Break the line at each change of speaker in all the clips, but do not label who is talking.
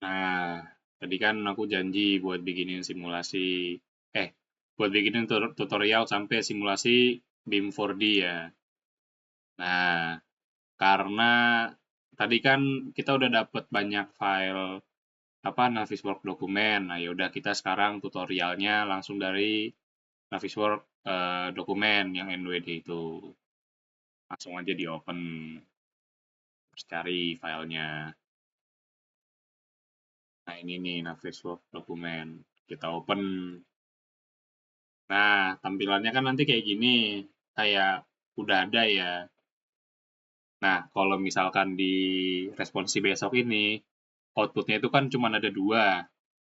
Nah, tadi kan aku janji buat bikinin simulasi, eh, buat bikinin tutorial sampai simulasi BIM 4D ya. Nah, karena tadi kan kita udah dapet banyak file apa Naviswork dokumen. Nah, yaudah kita sekarang tutorialnya langsung dari Naviswork dokumen yang NWD itu. Langsung aja di open, terus cari filenya. Nah, ini nih Naviswork dokumen. Kita open. Nah, tampilannya kan nanti kayak gini, kayak udah ada ya. Nah, kalau misalkan di responsi besok ini, outputnya itu kan cuma ada dua,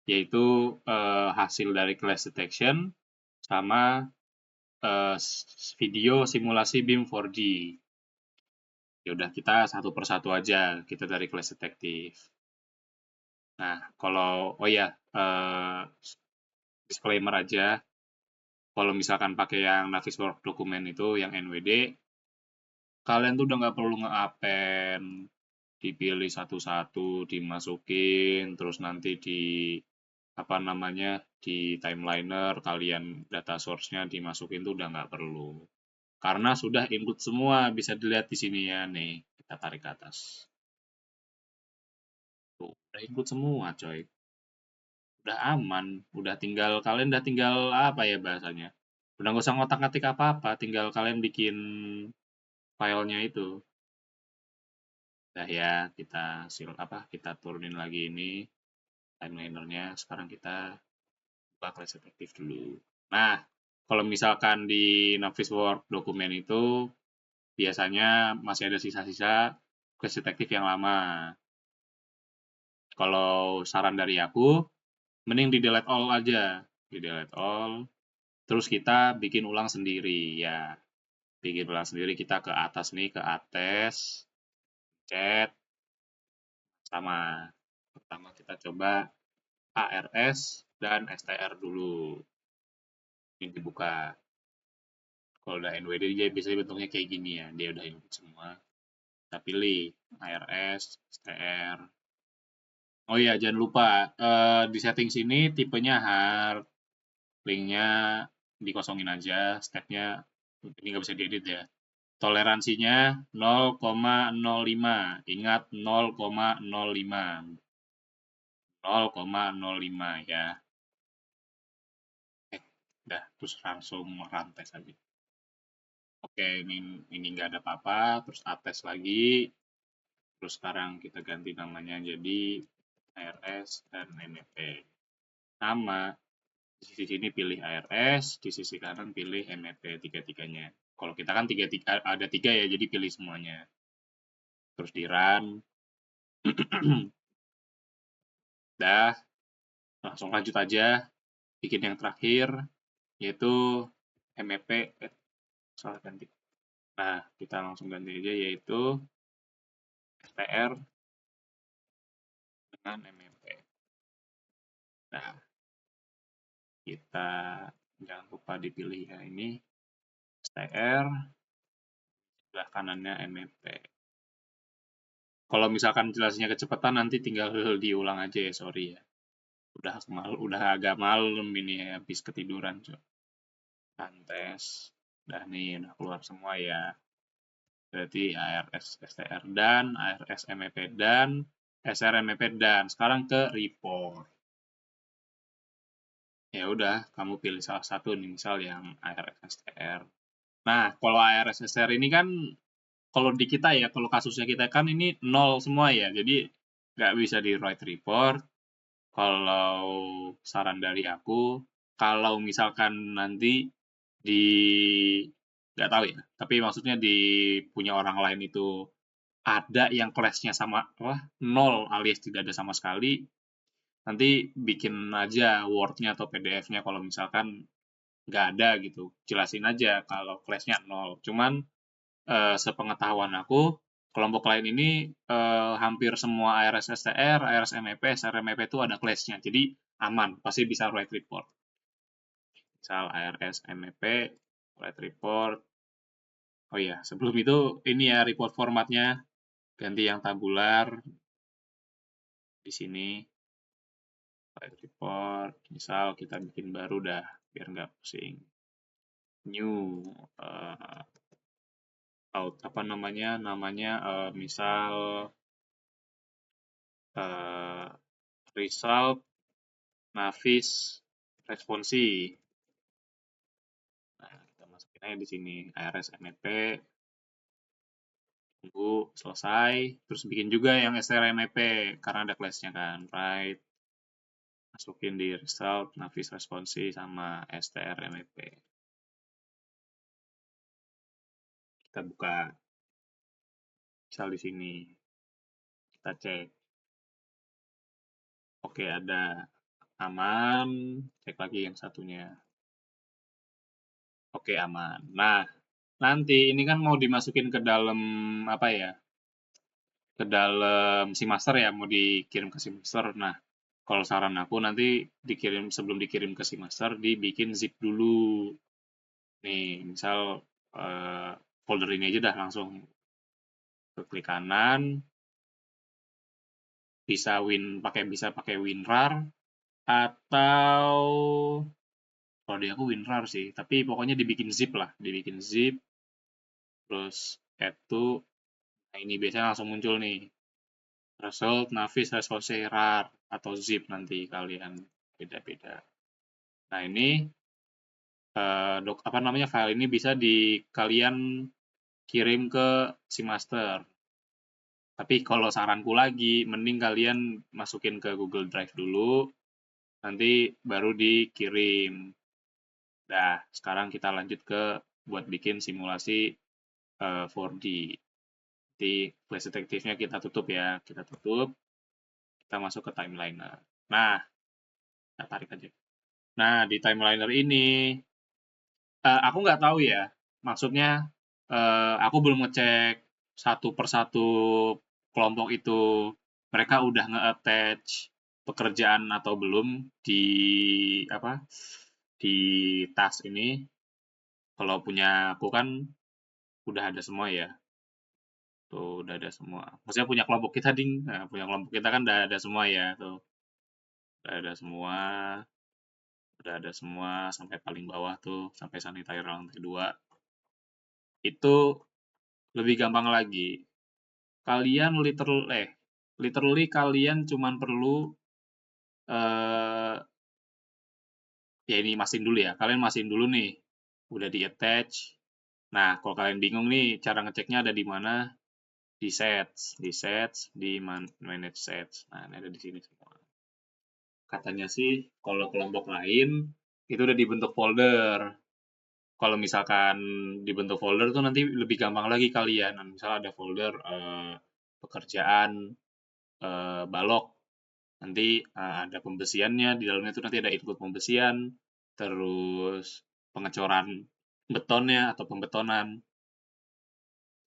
yaitu hasil dari class detection sama video simulasi BIM 4D. Ya udah kita satu persatu aja, kita dari class detective. Nah, kalau oh ya, disclaimer aja, kalau misalkan pakai yang Naviswork dokumen itu yang NWD, kalian tuh udah nggak perlu nge-append, dipilih satu-satu, dimasukin, terus nanti di apa namanya di timeliner kalian data source-nya dimasukin tuh udah nggak perlu. Karena sudah include semua, bisa dilihat di sini ya nih, kita tarik ke atas. Tuh, udah include semua coy. Udah aman, udah tinggal kalian udah tinggal apa ya bahasanya. Udah nggak usah ngotak-ngatik apa-apa, tinggal kalian bikin filenya itu. Udah ya, kita turunin lagi ini timelinernya. Sekarang kita buka class efektif dulu. Nah, kalau misalkan di Naviswork dokumen itu biasanya masih ada sisa-sisa class detektif yang lama. Kalau saran dari aku, mending di delete all aja. Di delete all, terus kita bikin ulang sendiri ya. Bikin ulang sendiri kita ke atas nih, ke atas, chat, sama. Pertama kita coba ARS dan STR dulu. Ini dibuka. Kalau udah NWD dia biasanya bentuknya kayak gini ya. Dia udah input semua. Kita pilih ARS, STR. Oh iya, jangan lupa di setting sini tipenya hard, linknya dikosongin aja, stepnya ini nggak bisa diedit ya. Toleransinya 0,05. Ingat 0,05. 0,05 ya. Udah, terus langsung rantai saja. Oke, ini nggak ada apa-apa, terus ates lagi, terus sekarang kita ganti namanya jadi ARS dan MEP. Sama, di sisi sini pilih ARS, di sisi kanan pilih MEP, tiga-tiganya. Kalau kita kan ada tiga ya, jadi pilih semuanya. Terus di run, dah, langsung lanjut aja, bikin yang terakhir, yaitu MEP, salah ganti. Nah, kita langsung ganti aja, yaitu STR dengan MEP. Nah, kita jangan lupa dipilih ya ini STR, sebelah kanannya MEP. Kalau misalkan jelasnya kecepatan nanti tinggal diulang aja ya, sorry ya. Udah agak malam ini ya, habis ketiduran, so. Tes. Udah nih, udah keluar semua ya. Berarti ARS STR dan ARS MEP dan SR MEP dan sekarang ke report. Ya udah, kamu pilih salah satu nih, misal yang ARS STR. Nah, kalau ARS STR ini kan kalau di kita ya, kalau kasusnya kita kan ini nol semua ya, jadi nggak bisa di write report. Kalau saran dari aku, kalau misalkan nanti di nggak tahu ya, tapi maksudnya di punya orang lain itu ada yang kelasnya sama apa nol alias tidak ada sama sekali, nanti bikin aja Word-nya atau PDF-nya kalau misalkan nggak ada gitu, jelasin aja kalau kelasnya nol. Cuman sepengetahuan aku, kelompok lain ini hampir semua ARS STR, ARS MEP, SR MEP itu ada class-nya. Jadi aman, pasti bisa write report. Misal ARS MEP, write report. Oh iya, sebelum itu ini ya report formatnya ganti yang tabular di sini. White report, misal kita bikin baru dah, biar nggak pusing. New, out apa namanya misal result Navis responsi. Nah, kita masukin aja di sini ARS MEP, tunggu selesai, terus bikin juga yang STR MEP karena ada class-nya kan, right? Masukin di result Navis responsi sama STR MEP. Kita buka, misal di sini kita cek. Oke, ada aman, cek lagi yang satunya. Oke, aman. Nah, nanti ini kan mau dimasukin ke dalam apa ya? Ke dalam si master ya, mau dikirim ke si master. Nah, kalau saran aku nanti sebelum dikirim ke si master dibikin zip dulu. Nih, misal folder ini aja dah langsung ke klik kanan, bisa pakai WinRAR atau kalau di aku WinRAR sih, tapi pokoknya dibikin zip lah, dibikin zip, terus add to, nah ini biasanya langsung muncul nih, result, Navis, response, RAR, atau zip nanti kalian beda-beda. Nah ini file ini bisa kalian kirim ke si master. Tapi kalau saranku lagi, mending kalian masukin ke Google Drive dulu, nanti baru dikirim. Nah, sekarang kita lanjut buat bikin simulasi 4D. Jadi flash detective-nya kita tutup ya, kita masuk ke timeliner. Nah, kita tarik aja. Nah, di timeliner ini, aku nggak tahu ya, maksudnya aku belum ngecek satu persatu kelompok itu mereka udah nge-attach pekerjaan atau belum di task ini. Kalau punya aku kan udah ada semua ya. Tuh udah ada semua. Maksudnya punya kelompok kita ding. Nah, punya kelompok kita kan udah ada semua ya tuh. Udah ada semua. Udah ada semua sampai paling bawah tuh, sampai sanitizer lantai 2. Itu lebih gampang lagi. Kalian literally kalian cuman perlu ya ini masin dulu ya. Kalian masin dulu nih. Udah di attach. Nah, kalau kalian bingung nih cara ngeceknya ada di mana? Di sets, di manage sets. Nah, ini ada di sini semua. Katanya sih kalau kelompok lain itu udah dibentuk folder. Kalau misalkan dibentuk folder tuh nanti lebih gampang lagi kalian. Misalnya ada folder pekerjaan balok, nanti ada pembesiannya, di dalamnya itu nanti ada input pembesian, terus pengecoran betonnya atau pembetonan.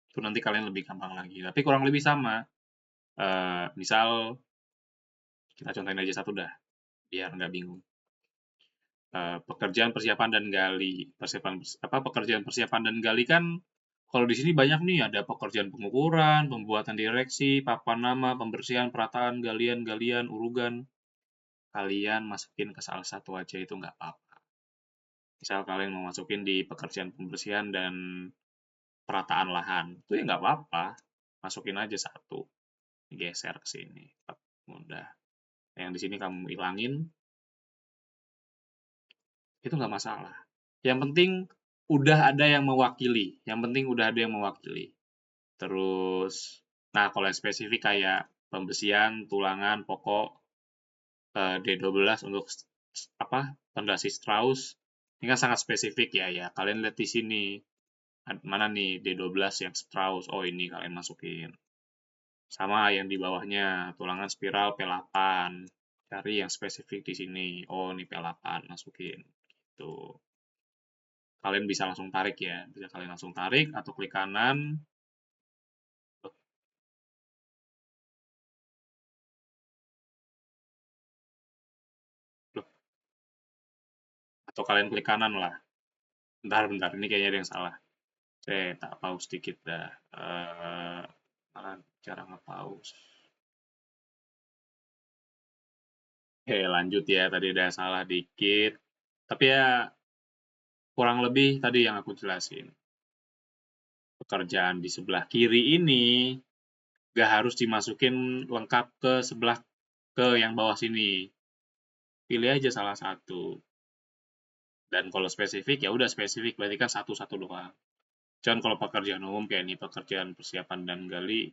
Itu nanti kalian lebih gampang lagi. Tapi kurang lebih sama. Misal kita contohin aja satu dah, biar nggak bingung. Pekerjaan persiapan dan gali. Pekerjaan persiapan dan gali kan kalau di sini banyak nih, ada pekerjaan pengukuran, pembuatan direksi, papan nama, pembersihan, perataan, galian, urugan. Kalian masukin ke salah satu aja itu nggak apa-apa. Misal kalian mau masukin di pekerjaan pembersihan dan perataan lahan, itu ya nggak apa-apa. Masukin aja satu, geser ke sini, mudah. Yang di sini kamu hilangin, itu nggak masalah. Yang penting udah ada yang mewakili. Terus, nah kalau yang spesifik kayak pembesian, tulangan, pokok, D12 untuk pondasi Strauss, ini kan sangat spesifik ya. Kalian lihat di sini, mana nih D12 yang Strauss, oh ini kalian masukin. Sama yang di bawahnya, tulangan spiral P8, cari yang spesifik di sini, oh ini P8, masukin. Gitu. Kalian bisa langsung tarik ya, bisa kalian langsung tarik atau klik kanan, atau kalian klik kanan lah. Bentar, ini kayaknya ada yang salah. Saya tak pause sedikit dah. Mana cara nge-pause? Oke, lanjut ya. Tadi ada salah dikit. Tapi ya kurang lebih tadi yang aku jelasin. Pekerjaan di sebelah kiri ini gak harus dimasukin lengkap ke sebelah ke yang bawah sini. Pilih aja salah satu. Dan kalau spesifik ya udah spesifik berarti kan satu-satu doang. Cuman kalau pekerjaan umum kayak ini pekerjaan persiapan dan gali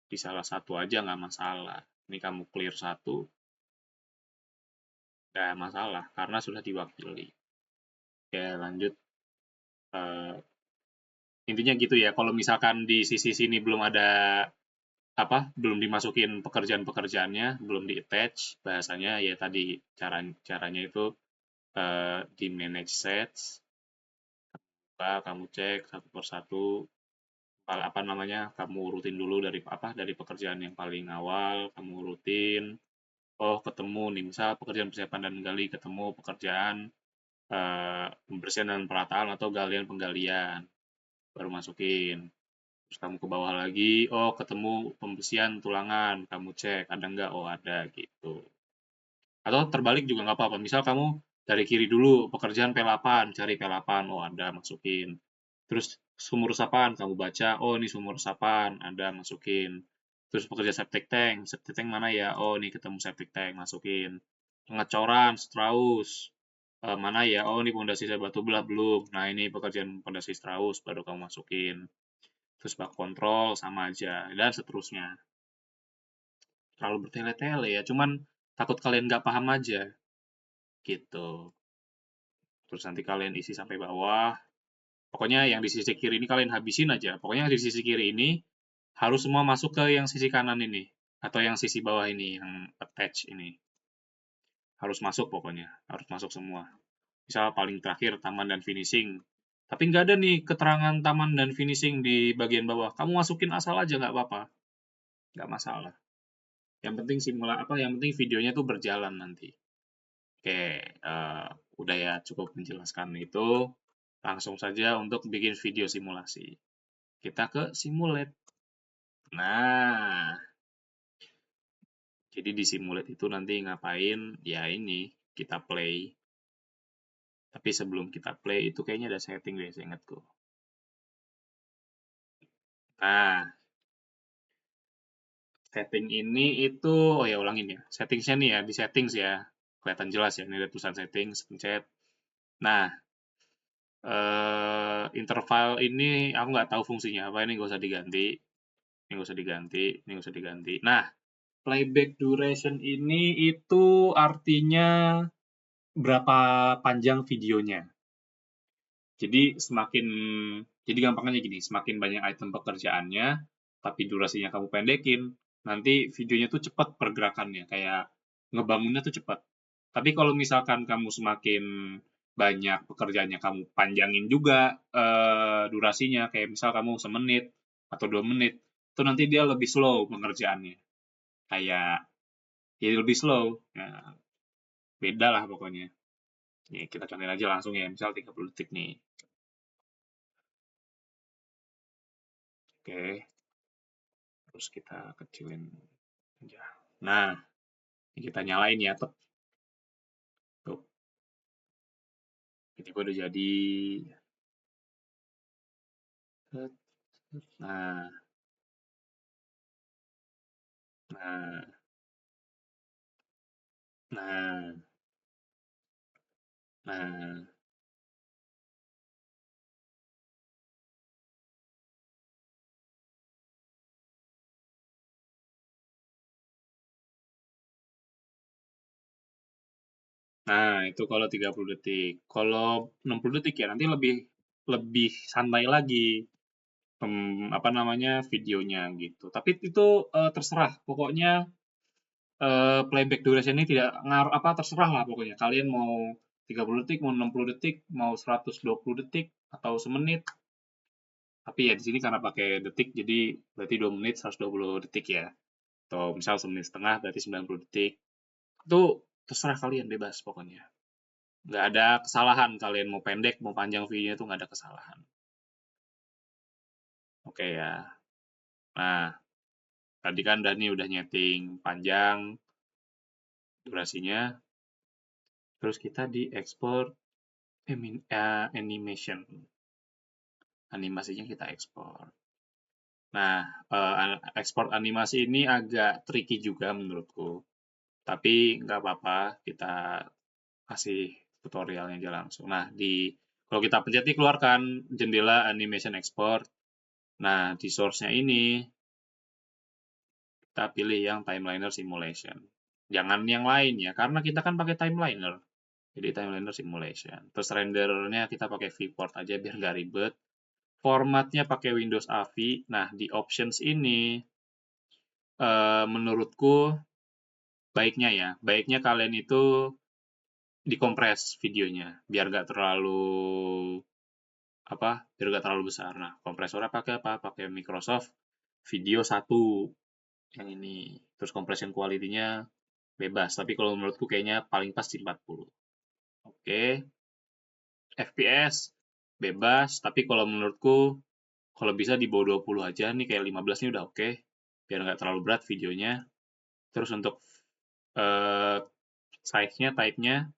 di salah satu aja nggak masalah. Ini kamu clear satu, nggak masalah karena sudah diwakili. Oke, lanjut. Eh, intinya gitu ya. Kalau misalkan di sisi sini belum ada apa, belum dimasukin pekerjaan-pekerjaannya, belum di attach bahasanya ya tadi caranya itu di manage sets, kamu cek satu persatu apa namanya, kamu urutin dulu dari apa dari pekerjaan yang paling awal, kamu urutin. Oh, ketemu nih, misal pekerjaan persiapan dan gali ketemu pekerjaan pembersihan dan perataan atau galian penggalian, baru masukin. Terus kamu ke bawah lagi, oh ketemu pembersihan tulangan, kamu cek ada nggak? Oh ada gitu. Atau terbalik juga nggak apa-apa. Misal kamu dari kiri dulu, pekerjaan P8, cari P8, oh ada, masukin. Terus sumur resapan, kamu baca, oh ini sumur resapan, ada, masukin. Terus pekerja septic tank mana ya? Oh ini ketemu septic tank, masukin. Pengecoran, Strauss, mana ya? Oh ini pondasi batu belah belum. Nah ini pekerjaan pondasi Strauss, baru kamu masukin. Terus bak kontrol sama aja, dan seterusnya. Terlalu bertele-tele ya, cuman takut kalian nggak paham aja. Gitu. Terus nanti kalian isi sampai bawah. Pokoknya yang di sisi kiri ini kalian habisin aja. Pokoknya yang di sisi kiri ini harus semua masuk ke yang sisi kanan ini. Atau yang sisi bawah ini, yang attach ini. Harus masuk pokoknya. Harus masuk semua. Misal paling terakhir taman dan finishing. Tapi nggak ada nih keterangan taman dan finishing di bagian bawah. Kamu masukin asal aja nggak apa-apa. Nggak masalah. Yang penting yang penting videonya tuh berjalan nanti. Oke, udah ya cukup menjelaskan itu. Langsung saja untuk bikin video simulasi. Kita ke simulate. Nah, jadi di simulate itu nanti ngapain? Ya ini, kita play. Tapi sebelum kita play itu kayaknya ada setting deh, saya ingatku. Nah, setting ini itu, oh ya ulangin ya. Settingsnya nih ya, di settings ya. Kelihatan jelas ya, ini ada tulisan settings, pencet. Nah, interval ini aku nggak tahu fungsinya apa, ini nggak usah diganti. Ini nggak usah diganti, ini nggak usah diganti. Nah, playback duration ini itu artinya berapa panjang videonya. Jadi gampangnya gini, semakin banyak item pekerjaannya, tapi durasinya kamu pendekin, nanti videonya tuh cepat pergerakannya, kayak ngebangunnya tuh cepat. Tapi kalau misalkan kamu semakin banyak pekerjaannya kamu panjangin juga durasinya, kayak misal kamu semenit atau 2 menit, itu nanti dia lebih slow pengerjaannya. Kayak jadi lebih slow. Nah, beda lah pokoknya. Ya, kita contohin aja langsung ya, misal 30 detik nih. Oke, terus kita kecilin aja. Nah, ini kita nyalain ya, tuh. Ini udah jadi. Nah, nah, nah, nah, nah, itu kalau 30 detik. Kalau 60 detik ya nanti lebih lebih santai lagi apa namanya videonya gitu. Tapi itu terserah. Pokoknya playback duration ini tidak ngaruh apa terserah lah pokoknya. Kalian mau 30 detik, mau 60 detik, mau 120 detik atau semenit. Tapi ya di sini karena pakai detik jadi berarti 2 menit 120 detik ya. Atau misal semenit setengah berarti 90 detik. Itu terserah kalian bebas pokoknya. Nggak ada kesalahan kalian mau pendek mau panjang videonya itu nggak ada kesalahan. Oke ya. Nah, tadi kan Dani udah nyeting panjang, durasinya, terus kita di export animation, animasinya kita ekspor. Nah, ekspor animasi ini agak tricky juga menurutku, tapi nggak apa-apa, kita kasih tutorialnya aja langsung. Nah, kalau kita pencet nih keluarkan jendela animation export. Nah, di source-nya ini kita pilih yang timeliner simulation. Jangan yang lain ya, karena kita kan pakai timeliner. Jadi timeliner simulation. Terus rendernya kita pakai viewport aja biar nggak ribet. Formatnya pakai Windows AVI. Nah, di options ini menurutku baiknya kalian itu dikompres videonya biar nggak terlalu besar. Nah, kompresornya pakai apa? Pakai Microsoft Video 1 yang ini. Terus compression quality-nya bebas, tapi kalau menurutku kayaknya paling pas di 40. Oke. FPS bebas, tapi kalau menurutku kalau bisa di bawah 20 aja nih, kayak 15 ini udah oke. Biar nggak terlalu berat videonya. Terus untuk size-nya, type-nya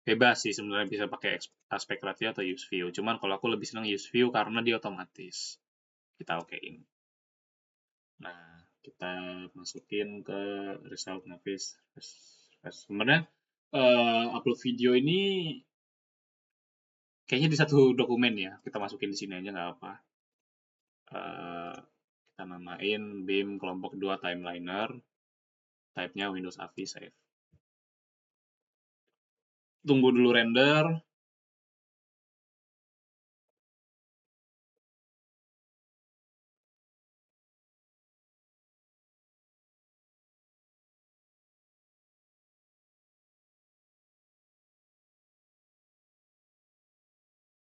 bebas sih sebenarnya, bisa pakai aspect ratio atau use view. Cuman kalau aku lebih senang use view karena dia otomatis. Kita okein. Nah, kita masukin ke result Navis. Sebenarnya upload video ini kayaknya di satu dokumen ya. Kita masukin di sini aja nggak apa. Kita namain BIM kelompok 2 timeliner. Type-nya Windows AVI save. Tunggu dulu render.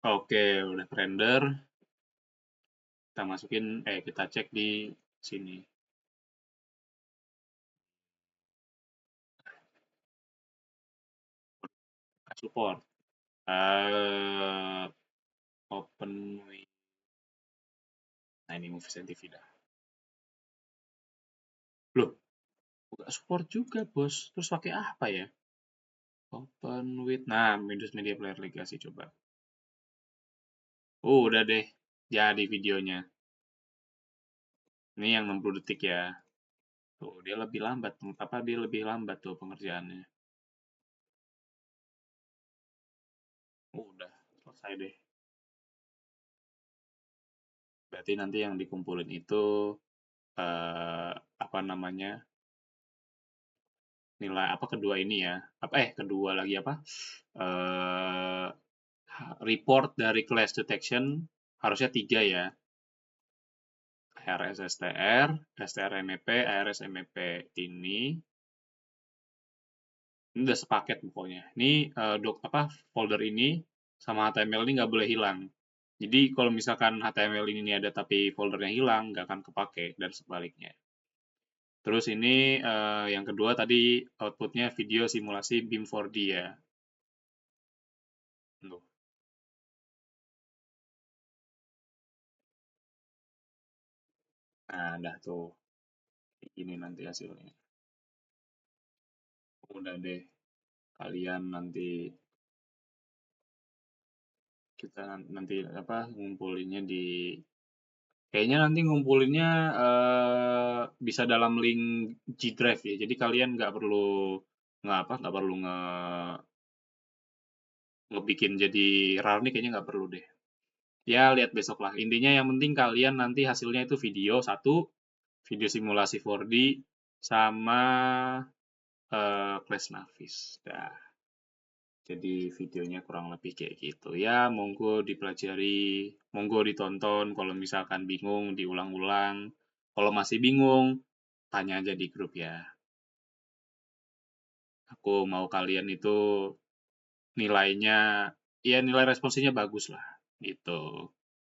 Oke, udah render. Kita cek di sini. Support. Open with. Nah, ini Movie TV dah. Loh, nggak support juga, bos. Terus pakai apa ya? Open with. Nah, Windows Media Player Legacy coba. Udah deh. Jadi videonya. Ini yang 60 detik ya. Tuh, dia lebih lambat. Dia lebih lambat tuh pengerjaannya. Udah, selesai deh. Berarti nanti yang dikumpulin itu apa namanya? Nilai apa kedua ini ya? Kedua lagi apa? Eh report dari class detection harusnya 3 ya. RSSTR, STRMP, ARSMP ini udah sepaket pokoknya. Ini folder ini sama HTML ini nggak boleh hilang. Jadi kalau misalkan HTML ini ada tapi foldernya hilang, nggak akan kepake dan sebaliknya. Terus ini yang kedua tadi outputnya video simulasi BIM 4D ya. Tuh. Nah, dah tuh. Ini nanti hasilnya. Udah deh. Kalian nanti kita nanti ngumpulinnya di kayaknya nanti ngumpulinnya bisa dalam link G Drive ya. Jadi kalian nggak perlu ngebikin jadi RAR nih, kayaknya nggak perlu deh. Ya lihat besok lah. Intinya yang penting kalian nanti hasilnya itu video satu, video simulasi 4D sama Class Navis. Dah. Jadi videonya kurang lebih kayak gitu. Ya, monggo dipelajari, monggo ditonton. Kalau misalkan bingung, diulang-ulang. Kalau masih bingung, tanya aja di grup ya. Aku mau kalian itu nilainya, ya nilai responsinya bagus lah. Gitu.